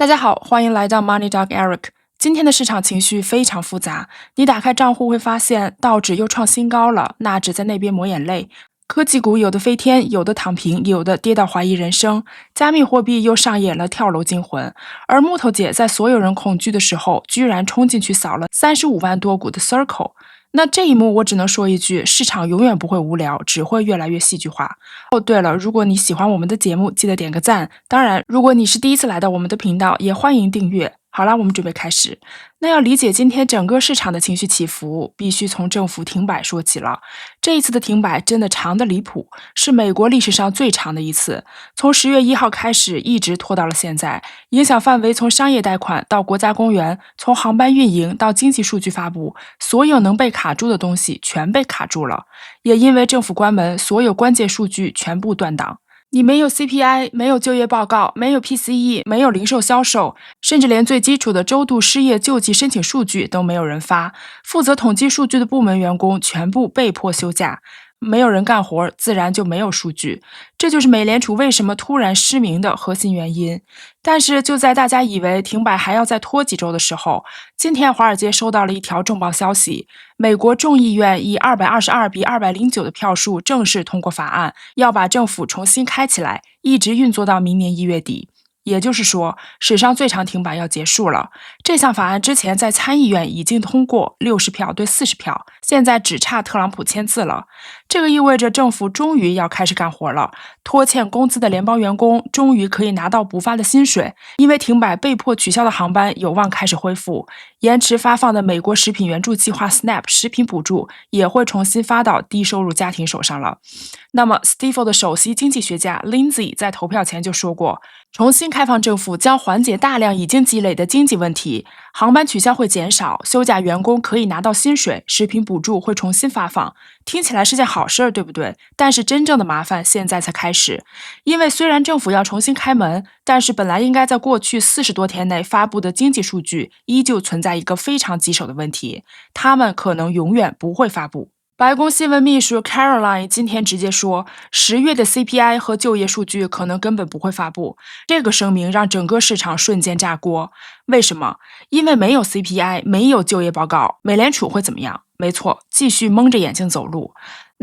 大家好，欢迎来到 Money Dog Eric。今天的市场情绪非常复杂，你打开账户会发现道指又创新高了，纳指在那边抹眼泪，科技股有的飞天，有的躺平，有的跌到怀疑人生，加密货币又上演了跳楼惊魂。而木头姐在所有人恐惧的时候，居然冲进去扫了35万多股的 Circle。那这一幕我只能说一句，市场永远不会无聊，只会越来越戏剧化。哦，对了，如果你喜欢我们的节目，记得点个赞。当然，如果你是第一次来到我们的频道，也欢迎订阅。好啦，我们准备开始。那要理解今天整个市场的情绪起伏，必须从政府停摆说起了。这一次的停摆真的长得离谱，是美国历史上最长的一次。从10月1号开始，一直拖到了现在，影响范围从商业贷款到国家公园，从航班运营到经济数据发布，所有能被卡住的东西全被卡住了。也因为政府关门，所有关键数据全部断档。你没有 CPI， 没有就业报告，没有 PCE， 没有零售销售，甚至连最基础的周度失业救济申请数据都没有人发。负责统计数据的部门员工全部被迫休假。没有人干活，自然就没有数据，这就是美联储为什么突然失明的核心原因。但是就在大家以为停摆还要再拖几周的时候，今天华尔街收到了一条重磅消息，美国众议院以222比209的票数正式通过法案，要把政府重新开起来，一直运作到明年1月底。也就是说，史上最长停摆要结束了。这项法案之前在参议院已经通过，60票对40票，现在只差特朗普签字了。这个意味着政府终于要开始干活了，拖欠工资的联邦员工终于可以拿到补发的薪水，因为停摆被迫取消的航班有望开始恢复，延迟发放的美国食品援助计划 SNAP 食品补助也会重新发到低收入家庭手上了。那么 Stifel 的首席经济学家 Lindsay 在投票前就说过，重新开放政府将缓解大量已经积累的经济问题，航班取消会减少，休假员工可以拿到薪水，食品补助会重新发放。听起来是件好事，对不对？但是真正的麻烦现在才开始，因为虽然政府要重新开门，但是本来应该在过去40多天内发布的经济数据依旧存在一个非常棘手的问题，他们可能永远不会发布。白宫新闻秘书 Caroline 今天直接说，10月的 CPI 和就业数据可能根本不会发布。这个声明让整个市场瞬间炸锅。为什么？因为没有 CPI， 没有就业报告，美联储会怎么样？没错，继续蒙着眼睛走路。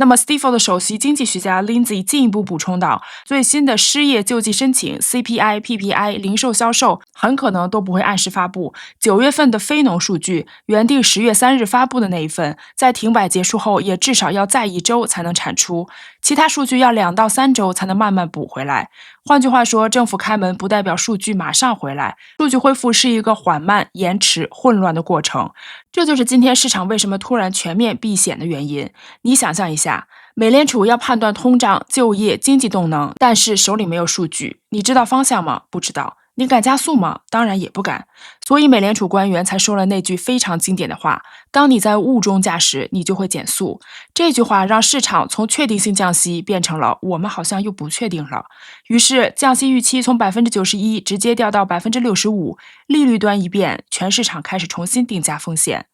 那么 Stifel 的首席经济学家 Lindsay 进一步补充到，最新的失业救济申请 CPI、PPI、零售销售很可能都不会按时发布。9月份的非农数据，原定10月3日发布的那一份，在停摆结束后也至少要再1周才能产出，其他数据要2到3周才能慢慢补回来。换句话说，政府开门不代表数据马上回来，数据恢复是一个缓慢、延迟、混乱的过程。这就是今天市场为什么突然全面避险的原因。你想象一下，美联储要判断通胀、就业、经济动能，但是手里没有数据，你知道方向吗？不知道。你敢加速吗？当然也不敢。所以美联储官员才说了那句非常经典的话，当你在雾中驾驶，你就会减速。这句话让市场从确定性降息变成了我们好像又不确定了。于是降息预期从 91% 直接掉到 65%， 利率端一变，全市场开始重新定价风险。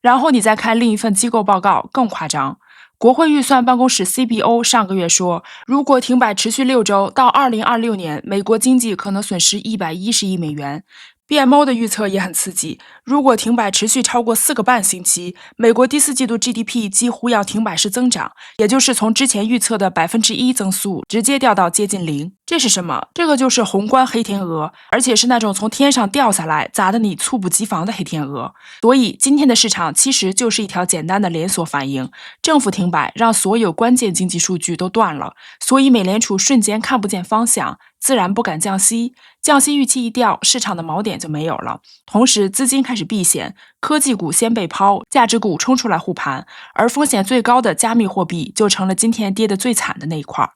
然后你再看另一份机构报告，更夸张。国会预算办公室 CBO 上个月说，如果停摆持续6周，到2026年，美国经济可能损失110亿美元。BMO 的预测也很刺激，如果停摆持续超过4个半星期，美国第4季度 GDP 几乎要停摆式增长，也就是从之前预测的 1% 增速直接掉到接近0。这是什么？这个就是宏观黑天鹅，而且是那种从天上掉下来砸得你猝不及防的黑天鹅。所以今天的市场其实就是一条简单的连锁反应，政府停摆让所有关键经济数据都断了，所以美联储瞬间看不见方向，自然不敢降息，降息预期一掉，市场的锚点就没有了。同时资金开始避险，科技股先被抛，价值股冲出来护盘，而风险最高的加密货币就成了今天跌得最惨的那一块。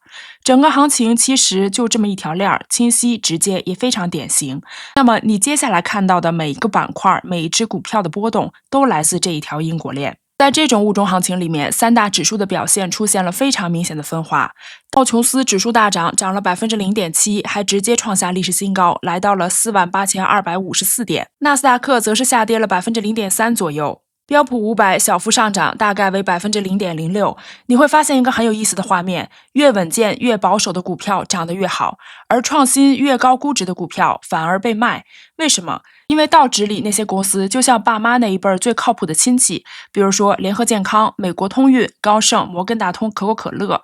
整个行情其实就这么一条链，清晰直接也非常典型。那么你接下来看到的每一个板块，每一只股票的波动都来自这一条因果链。在这种物种行情里面，3大指数的表现出现了非常明显的分化。道琼斯指数大涨，涨了 0.7%， 还直接创下历史新高，来到了 48,254 点。纳斯达克则是下跌了 0.3% 左右。标普500小幅上涨，大概为 0.06%。你会发现一个很有意思的画面，越稳健越保守的股票涨得越好，而创新越高估值的股票反而被卖。为什么？因为道指里那些公司就像爸妈那一辈最靠谱的亲戚，比如说联合健康、美国通运、高盛、摩根大通、可口可乐。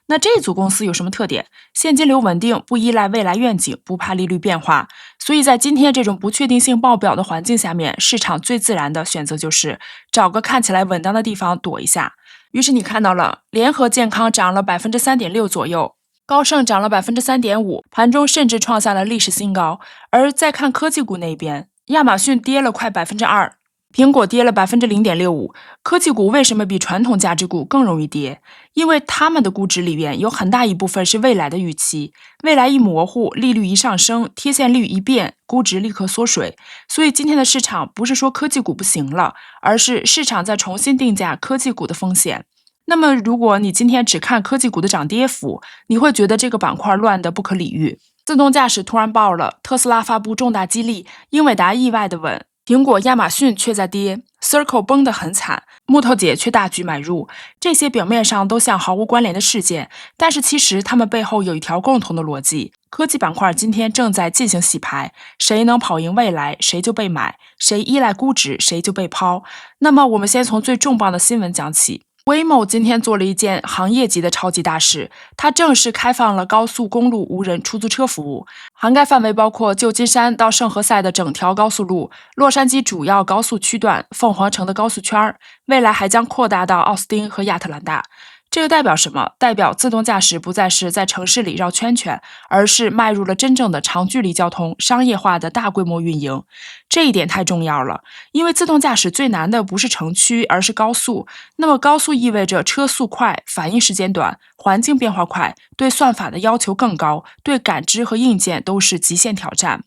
那这组公司有什么特点？现金流稳定，不依赖未来愿景，不怕利率变化。所以在今天这种不确定性爆表的环境下面，市场最自然的选择就是找个看起来稳当的地方躲一下。于是你看到了联合健康涨了 3.6% 左右，高盛涨了 3.5%， 盘中甚至创下了历史新高。而再看科技股那边，亚马逊跌了快 2%，苹果跌了 0.65%， 科技股为什么比传统价值股更容易跌？因为他们的估值里面有很大一部分是未来的预期，未来一模糊，利率一上升，贴现率一变，估值立刻缩水。所以今天的市场不是说科技股不行了，而是市场在重新定价科技股的风险。那么如果你今天只看科技股的涨跌幅，你会觉得这个板块乱得不可理喻。自动驾驶突然爆了，特斯拉发布重大激励，英伟达意外的稳，苹果、亚马逊却在跌 ，Circle 崩得很惨，木头姐却大举买入。这些表面上都像毫无关联的事件，但是其实它们背后有一条共同的逻辑：科技板块今天正在进行洗牌，谁能跑赢未来，谁就被买；谁依赖估值，谁就被抛。那么我们先从最重磅的新闻讲起。Waymo 今天做了一件行业级的超级大事，它正式开放了高速公路无人出租车服务，涵盖范围包括旧金山到圣何塞的整条高速路、洛杉矶主要高速区段、凤凰城的高速圈，未来还将扩大到奥斯汀和亚特兰大。这个代表什么？代表自动驾驶不再是在城市里绕圈圈，而是迈入了真正的长距离交通商业化的大规模运营。这一点太重要了，因为自动驾驶最难的不是城区，而是高速。那么高速意味着车速快，反应时间短，环境变化快，对算法的要求更高，对感知和硬件都是极限挑战。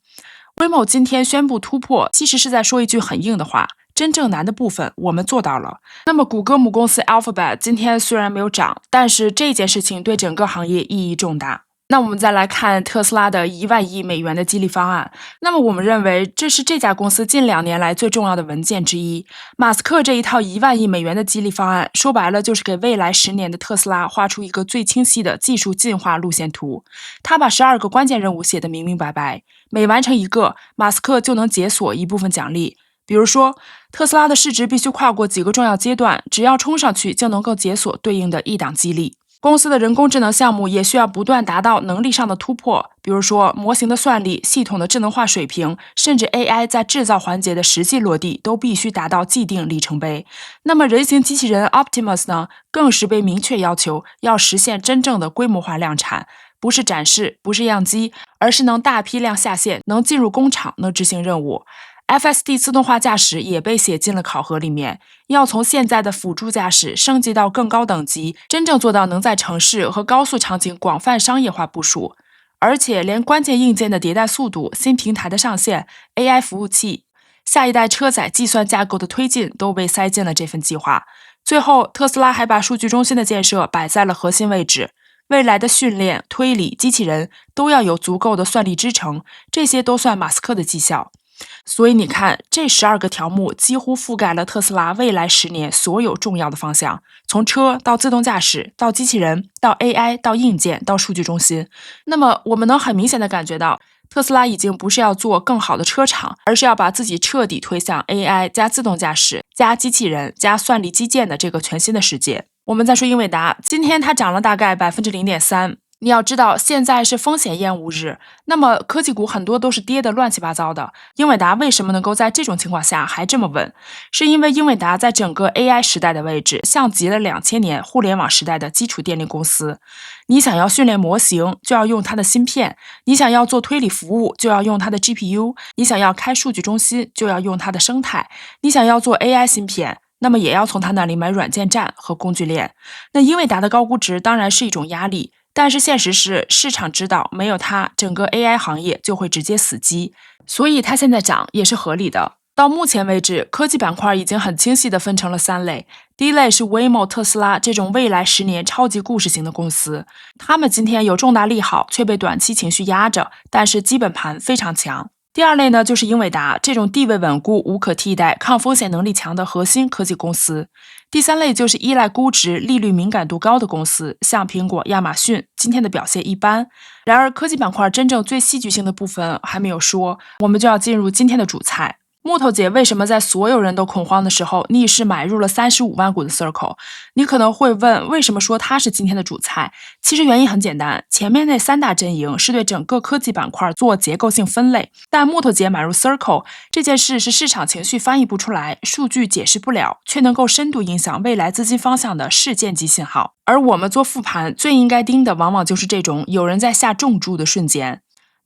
Waymo 今天宣布突破，其实是在说一句很硬的话。真正难的部分我们做到了。那么谷歌母公司 Alphabet 今天虽然没有涨，但是这件事情对整个行业意义重大。那我们再来看特斯拉的1万亿美元的激励方案。那么我们认为这是这家公司近2年来最重要的文件之一。马斯克这一套1万亿美元的激励方案，说白了就是给未来10年的特斯拉画出一个最清晰的技术进化路线图。他把12个关键任务写得明明白白，每完成一个，马斯克就能解锁一部分奖励。比如说，特斯拉的市值必须跨过几个重要阶段，只要冲上去就能够解锁对应的一档激励。公司的人工智能项目也需要不断达到能力上的突破，比如说模型的算力、系统的智能化水平，甚至 AI 在制造环节的实际落地都必须达到既定里程碑。那么人形机器人 Optimus 呢，更是被明确要求要实现真正的规模化量产，不是展示，不是样机，而是能大批量下线，能进入工厂，能执行任务。FSD 自动化驾驶也被写进了考核里面，要从现在的辅助驾驶升级到更高等级，真正做到能在城市和高速场景广泛商业化部署。而且连关键硬件的迭代速度、新平台的上线、AI 服务器、下一代车载计算架构的推进都被塞进了这份计划。最后，特斯拉还把数据中心的建设摆在了核心位置，未来的训练、推理、机器人都要有足够的算力支撑，这些都算马斯克的绩效。所以你看，这12个条目几乎覆盖了特斯拉未来10年所有重要的方向，从车到自动驾驶，到机器人，到 AI， 到硬件，到数据中心。那么我们能很明显的感觉到，特斯拉已经不是要做更好的车厂，而是要把自己彻底推向 AI 加自动驾驶加机器人加算力基建的这个全新的世界。我们再说英伟达，今天它涨了大概 0.3%。你要知道，现在是风险厌恶日，那么科技股很多都是跌得乱七八糟的。英伟达为什么能够在这种情况下还这么稳？是因为英伟达在整个 AI 时代的位置，像极了2000年互联网时代的基础电力公司。你想要训练模型，就要用它的芯片；你想要做推理服务，就要用它的 GPU；你想要开数据中心，就要用它的生态；你想要做 AI 芯片，那么也要从它那里买软件站和工具链。那英伟达的高估值当然是一种压力，但是现实是市场知道没有它，整个 AI 行业就会直接死机，所以它现在涨也是合理的。到目前为止，科技板块已经很清晰地分成了3类。第一类是 Waymo、特斯拉这种未来10年超级故事型的公司，他们今天有重大利好，却被短期情绪压着，但是基本盘非常强。第二类呢，就是英伟达这种地位稳固、无可替代、抗风险能力强的核心科技公司。第三类就是依赖估值、利率敏感度高的公司，像苹果、亚马逊，今天的表现一般。然而，科技板块真正最戏剧性的部分还没有说，我们就要进入今天的主菜。木头姐为什么在所有人都恐慌的时候逆势买入了35万股的 Circle？ 你可能会问，为什么说它是今天的主菜？其实原因很简单，前面那三大阵营是对整个科技板块做结构性分类，但木头姐买入 Circle 这件事是市场情绪翻译不出来，数据解释不了，却能够深度影响未来资金方向的事件级信号。而我们做复盘最应该盯的往往就是这种有人在下重注的瞬间。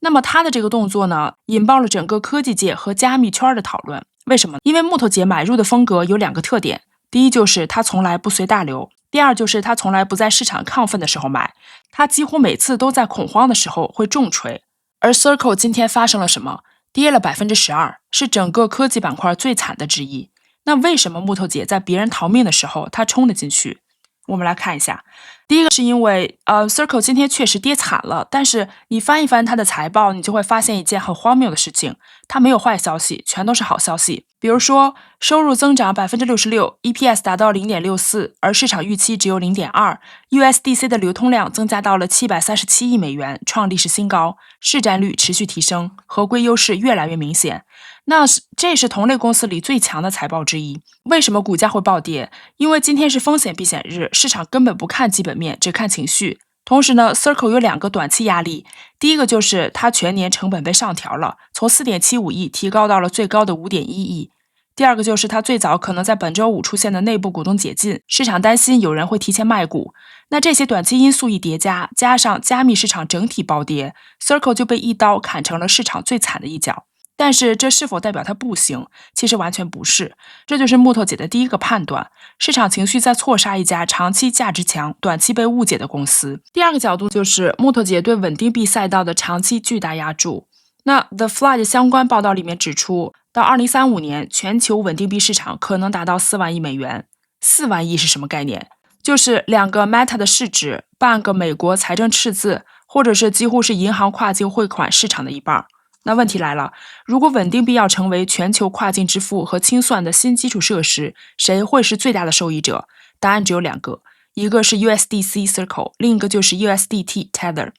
那么他的这个动作呢，引爆了整个科技界和加密圈的讨论。为什么？因为木头姐买入的风格有两个特点，第一就是他从来不随大流，第二就是他从来不在市场亢奋的时候买，他几乎每次都在恐慌的时候会重锤。而 Circle 今天发生了什么？跌了 12%， 是整个科技板块最惨的之一。那为什么木头姐在别人逃命的时候她冲了进去？我们来看一下，第一个是因为Circle 今天确实跌惨了，但是你翻一翻它的财报，你就会发现一件很荒谬的事情，它没有坏消息，全都是好消息。比如说收入增长 66%， EPS 达到 0.64， 而市场预期只有 0.2， USDC 的流通量增加到了737亿美元，创历史新高，市占率持续提升，合规优势越来越明显。那这是同类公司里最强的财报之一。为什么股价会暴跌？因为今天是风险避险日，市场根本不看基本面，只看情绪。同时呢 Circle 有两个短期压力，第一个就是它全年成本被上调了，从 4.75 亿提高到了最高的 5.1 亿。第二个就是它最早可能在本周五出现的内部股东解禁，市场担心有人会提前卖股。那这些短期因素一叠加，加上加密市场整体暴跌， Circle 就被一刀砍成了市场最惨的一角。但是这是否代表它不行？其实完全不是。这就是木头姐的第一个判断，市场情绪在错杀一家长期价值强、短期被误解的公司。第二个角度就是木头姐对稳定币赛道的长期巨大压注。那 The Flood 相关报道里面指出，到2035年，全球稳定币市场可能达到4万亿美元。4万亿是什么概念？就是2个 Meta 的市值，半个美国财政赤字，或者是几乎是银行跨境汇款市场的一半。那问题来了，如果稳定币要成为全球跨境支付和清算的新基础设施，谁会是最大的受益者？答案只有2个，一个是 USDC Circle， 另一个就是 USDT Tether。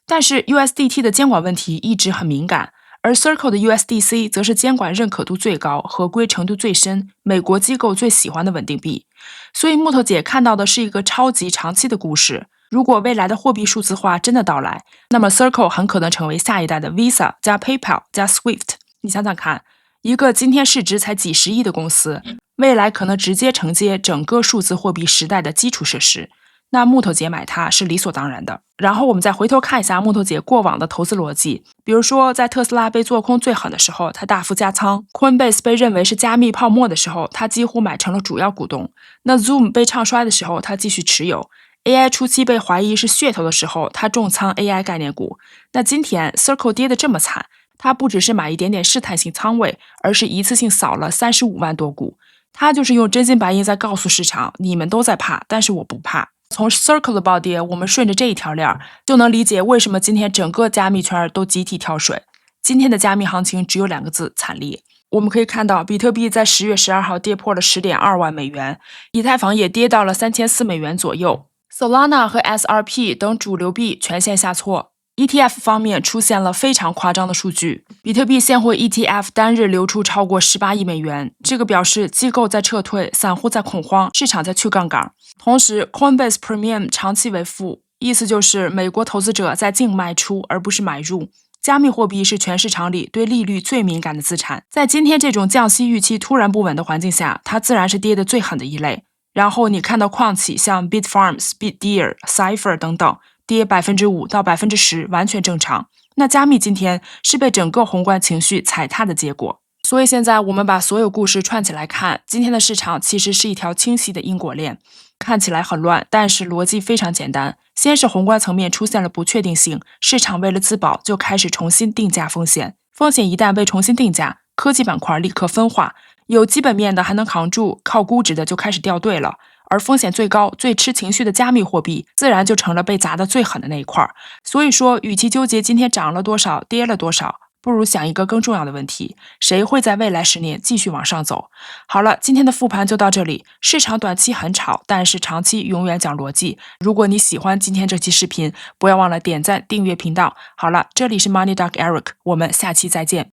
但是 USDT 的监管问题一直很敏感，而 Circle 的 USDC 则是监管认可度最高、合规程度最深、美国机构最喜欢的稳定币。所以木头姐看到的是一个超级长期的故事。如果未来的货币数字化真的到来，那么 Circle 很可能成为下一代的 Visa 加 PayPal 加 Swift。你想想看，一个今天市值才几十亿的公司，未来可能直接承接整个数字货币时代的基础设施。那木头姐买它是理所当然的。然后我们再回头看一下木头姐过往的投资逻辑，比如说在特斯拉被做空最狠的时候，她大幅加仓； Coinbase 被认为是加密泡沫的时候，她几乎买成了主要股东。那 Zoom 被唱衰的时候，她继续持有。AI 初期被怀疑是噱头的时候，他重仓 AI 概念股。那今天 Circle 跌得这么惨，他不只是买一点点试探性仓位，而是一次性扫了35万多股。他就是用真金白银在告诉市场，你们都在怕，但是我不怕。从 Circle 的暴跌，我们顺着这一条链就能理解为什么今天整个加密圈都集体跳水。今天的加密行情只有2个字：惨烈。我们可以看到，比特币在10月12号跌破了 10.2 万美元，以太坊也跌到了3400美元左右。Solana 和 SRP 等主流币全线下挫。ETF 方面出现了非常夸张的数据，比特币现货 ETF 单日流出超过18亿美元，这个表示机构在撤退，散户在恐慌，市场在去杠杆。同时 Coinbase Premium 长期为负，意思就是美国投资者在净卖出而不是买入。加密货币是全市场里对利率最敏感的资产，在今天这种降息预期突然不稳的环境下，它自然是跌得最狠的一类。然后你看到矿企像 Bitfarms、Bitdeer、Cipher 等等跌 5% 到 10%， 完全正常。那加密今天是被整个宏观情绪踩踏的结果。所以现在我们把所有故事串起来看，今天的市场其实是一条清晰的因果链，看起来很乱，但是逻辑非常简单。先是宏观层面出现了不确定性，市场为了自保就开始重新定价风险，风险一旦被重新定价，科技板块立刻分化，有基本面的还能扛住，靠估值的就开始掉队了。而风险最高、最吃情绪的加密货币，自然就成了被砸得最狠的那一块。所以说，与其纠结今天涨了多少、跌了多少，不如想一个更重要的问题：谁会在未来10年继续往上走？好了，今天的复盘就到这里。市场短期很吵，但是长期永远讲逻辑。如果你喜欢今天这期视频，不要忘了点赞、订阅频道。好了，这里是 Money Doc Eric，我们下期再见。